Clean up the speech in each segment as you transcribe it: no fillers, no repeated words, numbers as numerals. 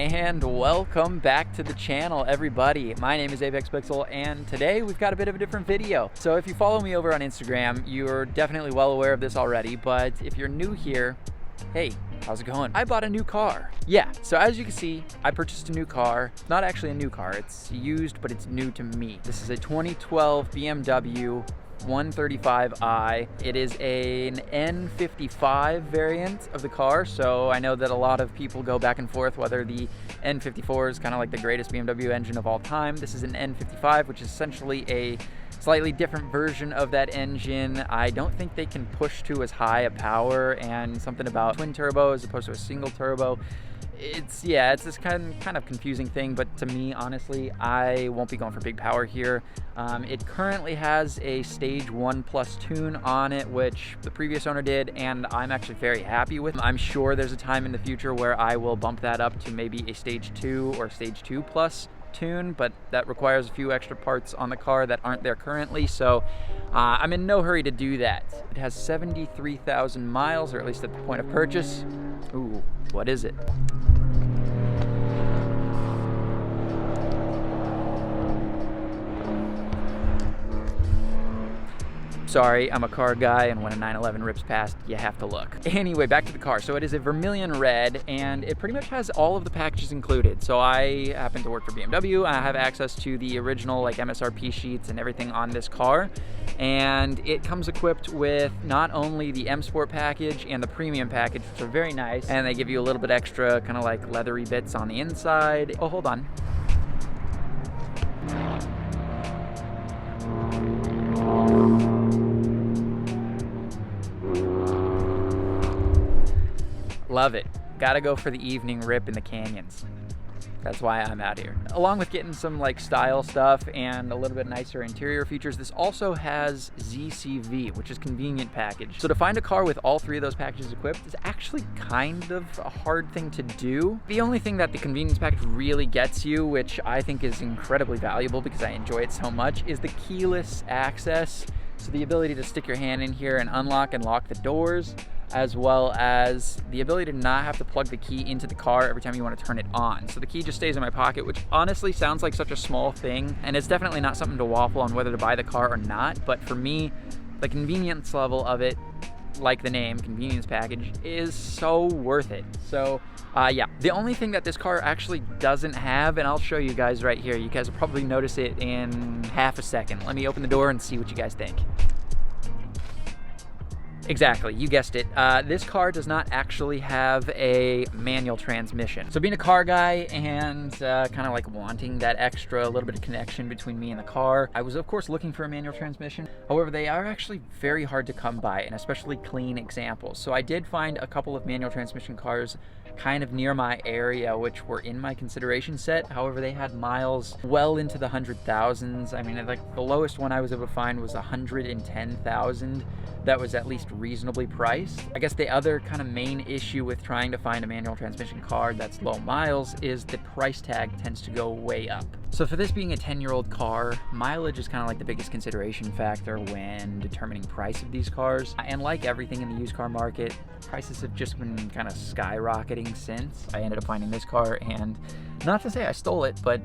And welcome back to the channel, everybody. My name is Apex Pixel, and today we've got a bit of a different video. So if you follow me over on Instagram, you're definitely well aware of this already, but if you're new here, hey, how's it going? I bought a new car. Yeah, so as you can see, I purchased a new car. Not actually a new car, it's used, but it's new to me. This is a 2012 BMW 135i. It is an N55 variant of the car, so I know that a lot of people go back and forth whether the N54 is kind of like the greatest BMW engine of all time. This is an N55, which is essentially a slightly different version of that engine. I don't think they can push to as high a power, and something about twin turbo as opposed to a single turbo. It's this kind of confusing thing, but to me, honestly, I won't be going for big power here. It currently has a stage 1+ tune on it, which the previous owner did, and I'm actually very happy with. I'm sure there's a time in the future where I will bump that up to maybe a stage 2 or stage 2+ tune, but that requires a few extra parts on the car that aren't there currently, so I'm in no hurry to do that. It has 73,000 miles, or at least at the point of purchase. Ooh, what is it? Sorry, I'm a car guy, and when a 911 rips past, you have to look. Anyway, back to the car. So it is a vermilion red, and it pretty much has all of the packages included. So I happen to work for BMW. I have access to the original MSRP sheets and everything on this car. And it comes equipped with not only the M Sport package and the premium package, which are very nice, and they give you a little bit extra kind of like leathery bits on the inside. Oh, hold on. Love it. Gotta go for the evening rip in the canyons. That's why I'm out here. Along with getting some style stuff and a little bit nicer interior features, this also has ZCV, which is convenient package. So to find a car with all three of those packages equipped is actually kind of a hard thing to do. The only thing that the convenience package really gets you, which I think is incredibly valuable because I enjoy it so much, is the keyless access. So the ability to stick your hand in here and unlock and lock the doors, as well as the ability to not have to plug the key into the car every time you want to turn it on. So the key just stays in my pocket, which honestly sounds like such a small thing, and it's definitely not something to waffle on whether to buy the car or not, but for me, the convenience level of it, like the name, convenience package, is so worth it. So yeah, the only thing that this car actually doesn't have, and I'll show you guys right here, you guys will probably notice it in half a second. Let me open the door and see what you guys think. Exactly, you guessed it. This car does not actually have a manual transmission. So being a car guy and kind of wanting that extra little bit of connection between me and the car, I was of course looking for a manual transmission. However, they are actually very hard to come by, and especially clean examples. So I did find a couple of manual transmission cars kind of near my area, which were in my consideration set. However, they had miles well into the 100,000s. I mean, the lowest one I was able to find was 110,000. That was at least reasonably priced. I guess the other kind of main issue with trying to find a manual transmission car that's low miles is the price tag tends to go way up. So for this being a 10-year-old car, mileage is kind of the biggest consideration factor when determining price of these cars. And like everything in the used car market, prices have just been kind of skyrocketing since. I ended up finding this car, and not to say I stole it, but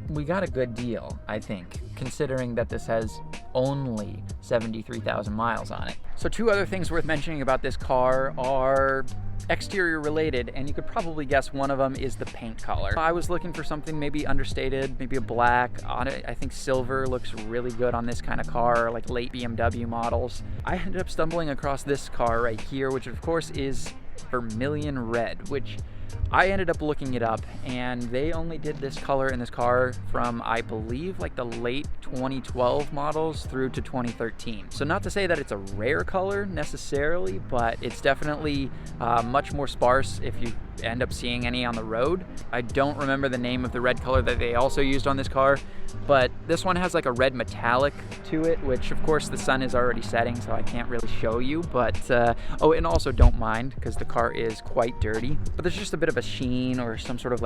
we got a good deal, I think, considering that this has only 73,000 miles on it. So two other things worth mentioning about this car are exterior related, and you could probably guess one of them is the paint color. I was looking for something maybe understated, maybe a black on it. I think silver looks really good on this kind of car, like late BMW models. I ended up stumbling across this car right here, which of course is vermilion red, which I ended up looking it up, and they only did this color in this car from, I believe, the late 2012 models through to 2013. So not to say that it's a rare color necessarily, but it's definitely much more sparse if you end up seeing any on the road. I don't remember the name of the red color that they also used on this car, but this one has a red metallic to it, which of course the sun is already setting, so I can't really show you, but oh, and also don't mind because the car is quite dirty, but there's just a bit of a sheen or some sort of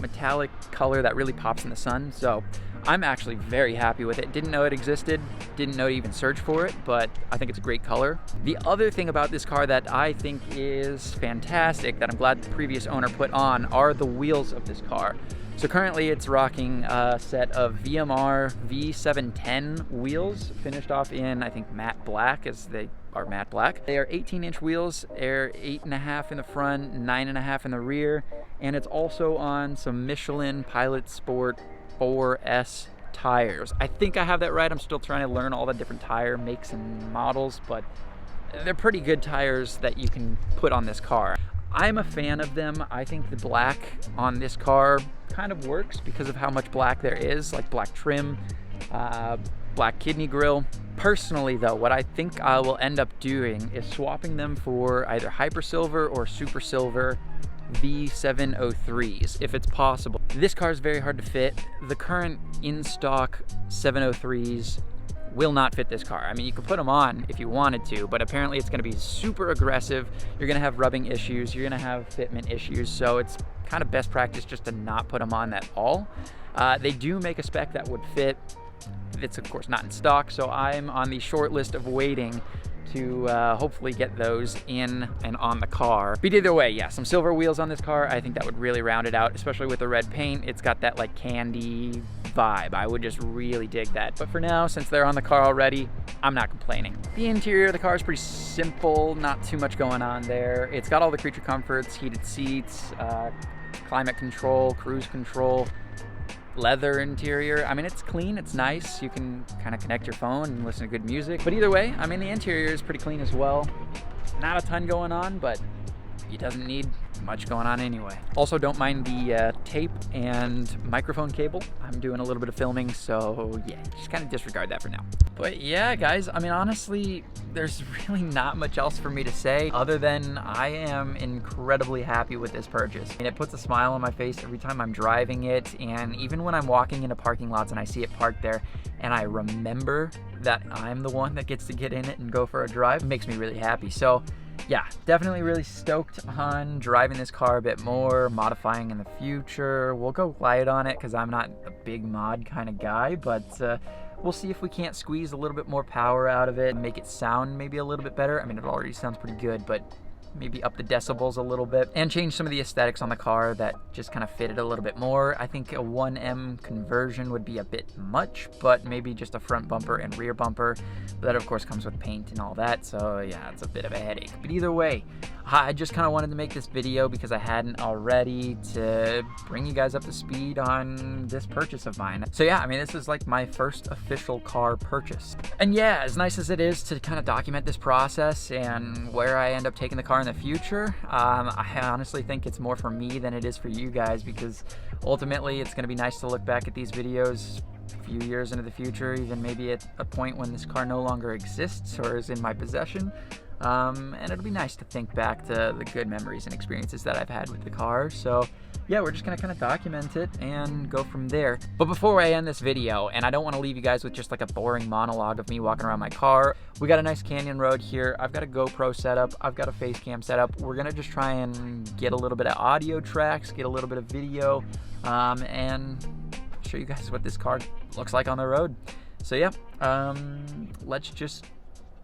metallic color that really pops in the sun. So I'm actually very happy with it. Didn't know it existed, didn't know to even search for it, but I think it's a great color. The other thing about this car that I think is fantastic, that I'm glad the previous owner put on, are the wheels of this car. So currently it's rocking a set of VMR V710 wheels, finished off in, I think, matte black, as they are matte black. They are 18-inch wheels. They're 8.5 in the front, 9.5 in the rear, and it's also on some Michelin Pilot Sport 4S tires. I think I have that right. I'm still trying to learn all the different tire makes and models, but they're pretty good tires that you can put on this car. I'm a fan of them. I think the black on this car kind of works because of how much black there is, like black trim, black kidney grille. Personally though, what I think I will end up doing is swapping them for either Hyper Silver or Super Silver V703s, if it's possible. This car is very hard to fit. The current in-stock 703s will not fit this car. I mean, you could put them on if you wanted to, but apparently it's going to be super aggressive. You're going to have rubbing issues. You're going to have fitment issues. So it's kind of best practice just to not put them on at all. They do make a spec that would fit. It's of course not in stock, so I'm on the short list of waiting to hopefully get those in and on the car. But either way, yeah, some silver wheels on this car, I think that would really round it out, especially with the red paint. It's got that like candy vibe. I would just really dig that. But for now, since they're on the car already, I'm not complaining. The interior of the car is pretty simple, not too much going on there. It's got all the creature comforts, heated seats, climate control, cruise control, leather interior. I mean, it's clean, it's nice. You can kind of connect your phone and listen to good music. But either way, I mean, the interior is pretty clean as well. Not a ton going on, but it doesn't need much going on anyway. Also, don't mind the tape and microphone cable. I'm doing a little bit of filming, so yeah, just kind of disregard that for now. But yeah, guys, I mean, honestly, there's really not much else for me to say other than I am incredibly happy with this purchase. And it puts a smile on my face every time I'm driving it, and even when I'm walking into parking lots and I see it parked there and I remember that I'm the one that gets to get in it and go for a drive, it makes me really happy. So yeah, definitely really stoked on driving this car a bit more, modifying in the future. We'll go light on it because I'm not a big mod kind of guy, but we'll see if we can't squeeze a little bit more power out of it and make it sound maybe a little bit better. I mean, it already sounds pretty good, but maybe up the decibels a little bit and change some of the aesthetics on the car that just kind of fit it a little bit more. I think a 1M conversion would be a bit much, but maybe just a front bumper and rear bumper. But that of course comes with paint and all that, so yeah, it's a bit of a headache. But either way, I just kind of wanted to make this video because I hadn't already, to bring you guys up to speed on this purchase of mine. So yeah, I mean, this is like my first official car purchase. And yeah, as nice as it is to kind of document this process and where I end up taking the car in the future, I honestly think it's more for me than it is for you guys, because ultimately it's going to be nice to look back at these videos a few years into the future, even maybe at a point when this car no longer exists or is in my possession. And it'll be nice to think back to the good memories and experiences that I've had with the car. So yeah, we're just gonna kind of document it and go from there. But before I end this video, and I don't want to leave you guys with just like a boring monologue of me walking around my car, we got a nice canyon road here. I've got a GoPro set up, I've got a face cam set up. We're gonna just try and get a little bit of audio tracks, get a little bit of video, and show you guys what this car looks like on the road. So yeah, let's just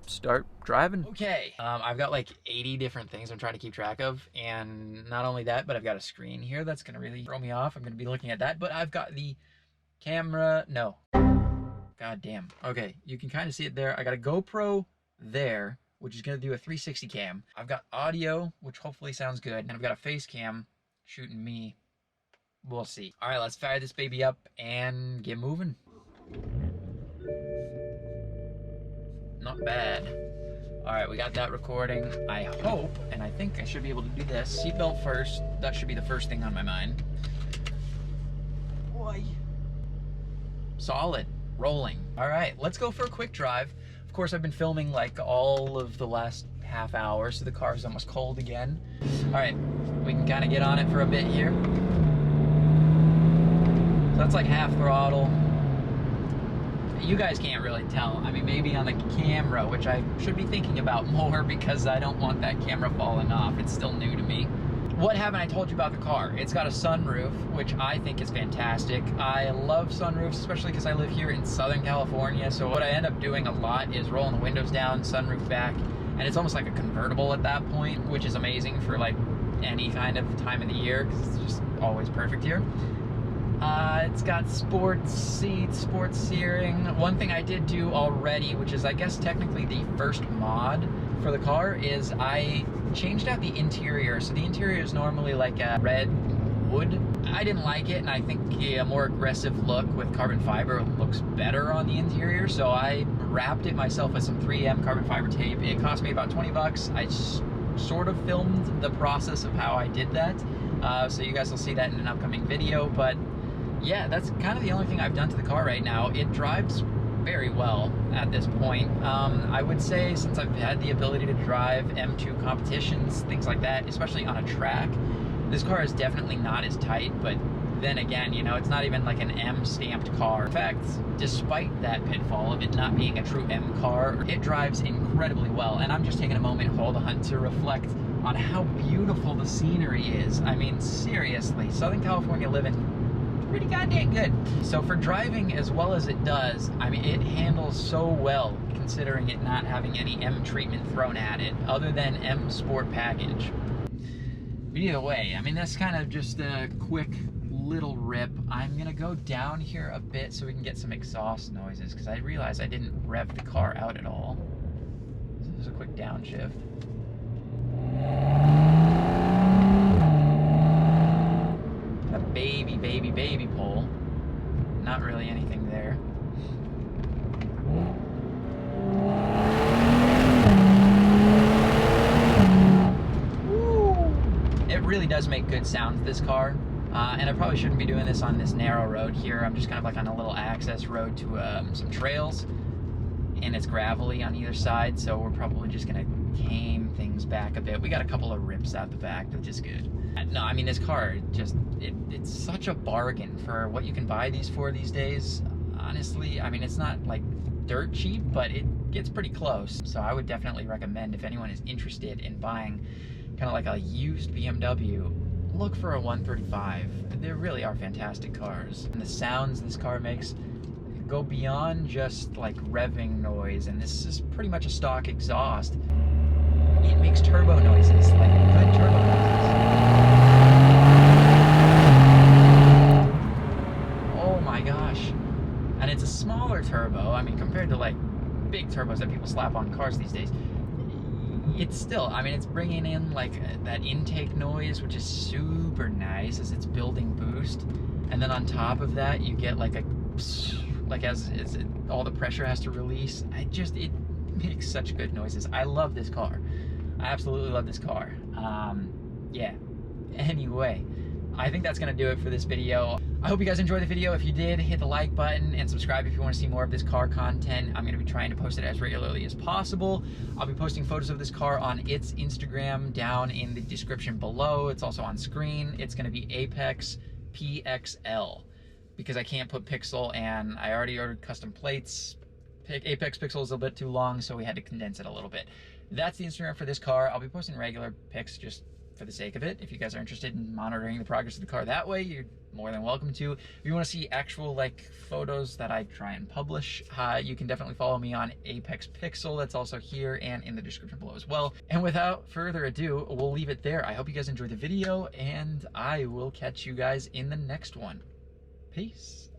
start driving. Okay, I've got like 80 different things I'm trying to keep track of, and not only that, but I've got a screen here that's gonna really throw me off. I'm gonna be looking at that, but I've got the camera, no, god damn. Okay, you can kind of see it there. I got a GoPro there, which is gonna do a 360 cam. I've got audio, which hopefully sounds good, and I've got a face cam shooting me. We'll see. All right, let's fire this baby up and get moving. Not bad. All right, we got that recording. I hope, and I think I should be able to do this. Seatbelt first. That should be the first thing on my mind. Boy. Solid. Rolling. All right, let's go for a quick drive. Of course, I've been filming like all of the last half hour, so the car's almost cold again. All right, we can kind of get on it for a bit here. So that's like half throttle. You guys can't really tell. I mean, maybe on the camera, which I should be thinking about more because I don't want that camera falling off. It's still new to me. what haven't I told you about the car? It's got a sunroof, which I think is fantastic. I love sunroofs, especially because I live here in Southern California. So what I end up doing a lot is rolling the windows down, sunroof back, and it's almost like a convertible at that point, which is amazing for like any kind of time of the year because it's just always perfect here. It's got sports seats, sports steering. One thing I did do already, which is I guess technically the first mod for the car, is I changed out the interior. So the interior is normally like a red wood. I didn't like it, and I think a more aggressive look with carbon fiber looks better on the interior. So I wrapped it myself with some 3M carbon fiber tape. It cost me about 20 bucks. I sort of filmed the process of how I did that. So you guys will see that in an upcoming video, but yeah, that's kind of the only thing I've done to the car right now. It drives very well at this point. I would say since I've had the ability to drive M2 competitions, things like that, especially on a track, this car is definitely not as tight, but then again, you know, it's not even like an M stamped car. In fact, despite that pitfall of it not being a true M car, it drives incredibly well. And I'm just taking a moment, hold on, to reflect on how beautiful the scenery is. I mean, seriously, Southern California living pretty goddamn good. So for driving as well as it does, I mean, it handles so well considering it not having any M treatment thrown at it other than M Sport package. But either way, I mean, that's kind of just a quick little rip. I'm gonna go down here a bit so we can get some exhaust noises because I realized I didn't rev the car out at all. So this is a quick downshift. A baby pole. Not really anything there. Woo! It really does make good sounds, this car. And I probably shouldn't be doing this on this narrow road here. I'm just kind of like on a little access road to some trails. And it's gravelly on either side, so we're probably just gonna tame things back a bit. We got a couple of rips out the back, which is good. No, I mean, this car, just, it's such a bargain for what you can buy these for these days. Honestly, I mean, it's not like dirt cheap, but it gets pretty close. So I would definitely recommend, if anyone is interested in buying kind of like a used BMW, look for a 135. They really are fantastic cars. And the sounds this car makes go beyond just like revving noise, and this is pretty much a stock exhaust. It makes turbo noises, like good turbo noises. Oh my gosh. And it's a smaller turbo. I mean, compared to like big turbos that people slap on cars these days, it's still, I mean, it's bringing in like that intake noise, which is super nice as it's building boost. And then on top of that, you get like a, like as all the pressure has to release. It makes such good noises. I love this car. I absolutely love this car. Yeah. Anyway, I think that's gonna do it for this video. I hope you guys enjoyed the video. If you did, hit the like button and subscribe if you want to see more of this car content. I'm gonna be trying to post it as regularly as possible. I'll be posting photos of this car on its Instagram down in the description below. It's also on screen. It's gonna be Apex PXL because I can't put Pixel, and I already ordered custom plates. Apex Pixel is a bit too long, so we had to condense it a little bit. That's the Instagram for this car. I'll be posting regular pics just for the sake of it. If you guys are interested in monitoring the progress of the car that way, you're more than welcome to. If you want to see actual like photos that I try and publish, you can definitely follow me on Apex Pixel. That's also here and in the description below as well. And without further ado, we'll leave it there. I hope you guys enjoyed the video, and I will catch you guys in the next one. Peace.